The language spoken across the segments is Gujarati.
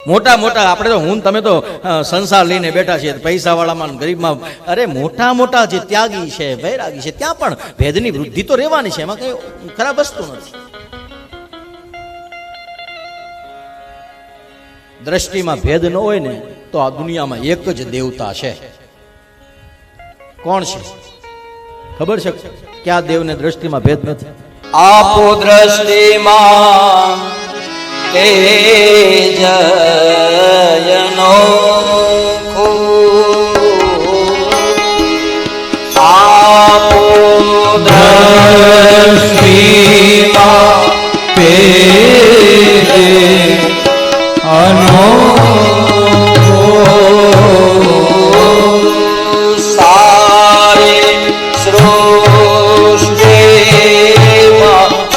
મોટા મોટા આપણે તો હું તમે તો સંસાર લઈને બેઠા છીએ, પૈસા વાળામાં ગરીબમાં, અરે મોટા મોટા જે ત્યાગી છે, વૈરાગી છે, ત્યાં પણ ભેદની વૃદ્ધિ તો રહેવાની છે, એમાં કઈ ખરાબ વસ્તુ નથી. દ્રષ્ટિમાં ભેદ ન હોય ને તો આ દુનિયામાં એક જ દેવતા છે. કોણ છે ખબર છે? ક્યાં દેવને દ્રષ્ટિમાં ભેદ નથી? આપો દ્રષ્ટિમાં તેજયનો આપો દ્રષ્ટિમાં સારે સૃષ્ટિમાં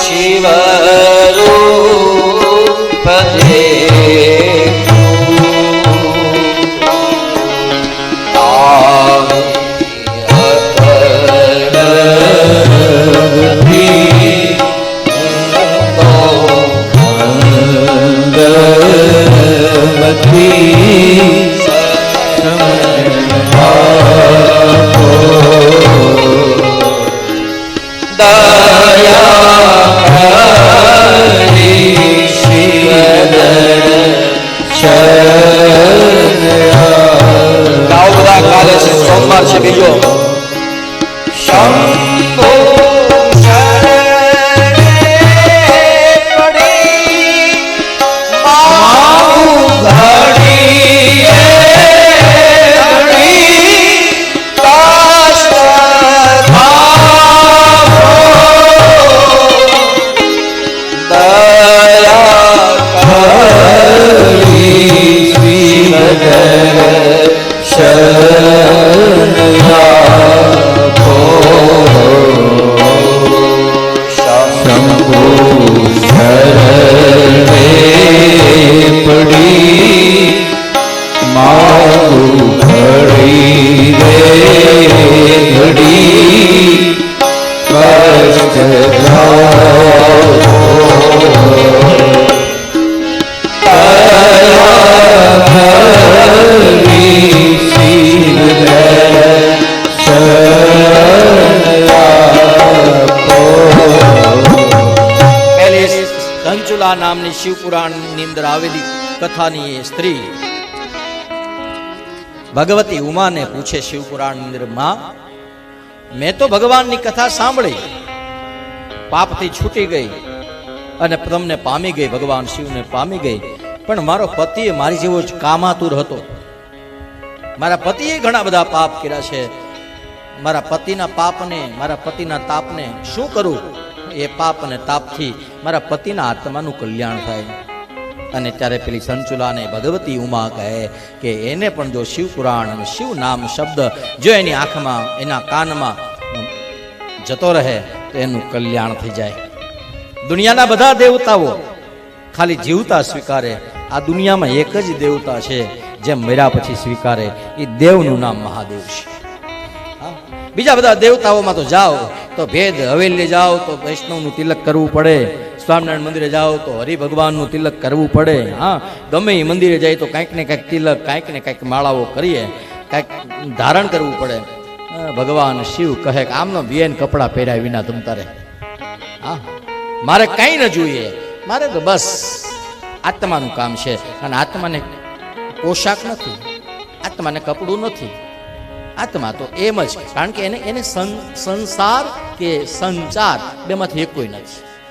શિવરૂપ સોમવાર છે બીજો. શંભો સંચુલા નામની શિવપુરાણની અંદર આવેલી કથાની એ સ્ત્રી ભગવતી ઉમાને પૂછે શિવપુરાણની અંદર, માં મેં તો ભગવાનની કથા સાંભળી, પાપથી છૂટી ગઈ અને તમને પામી ગઈ, ભગવાન શિવને પામી ગઈ, પણ મારો પતિ મારી જેવો જ કામાતુર હતો. મારા પતિએ ઘણા બધા પાપ કર્યા છે. મારા પતિના પાપને, મારા પતિના તાપને શું કરું? એ પાપ અને તાપથી મારા પતિના આત્માનું કલ્યાણ થાય. અને ત્યારે પેલી સંચુલાને ભગવતી ઉમા કહે કે એને પણ જો શિવપુરાણ અને શિવ નામ શબ્દ જો એની આંખમાં, એના કાનમાં જતો રહે તો એનું કલ્યાણ થઈ જાય. દુનિયાના બધા દેવતાઓ ખાલી જીવતા સ્વીકારે, આ દુનિયામાં એક જ દેવતા છે જેમ મર્યા પછી સ્વીકારે, એ દેવનું નામ મહાદેવ છે. બીજા બધા દેવતાઓમાં તો જાઓ તો ભેદ, હવેલી જાઓ તો વૈષ્ણવનું તિલક કરવું પડે, સ્વામિનારાયણ મંદિરે જાઓ તો હરિ ભગવાનનું તિલક કરવું પડે. હા, ગમે એ મંદિરે જાય તો કાંઈક ને કાંઈક તિલક, કાંઈક ને કાંઈક માળાઓ કરીએ, કાંઈક ધારણ કરવું પડે. ભગવાન શિવ કહે કે આમનો બેન કપડાં પહેર્યા વિના તમતા રહે. હા, મારે કાંઈ ન જોઈએ, મારે તો બસ આત્માનું કામ છે. અને આત્માને પોશાક નથી, આત્માને કપડું નથી, આત્મા તો એમ જ, કારણ કે એને સંસાર કે સંચાર બેમાંથી એક કોઈ નથી.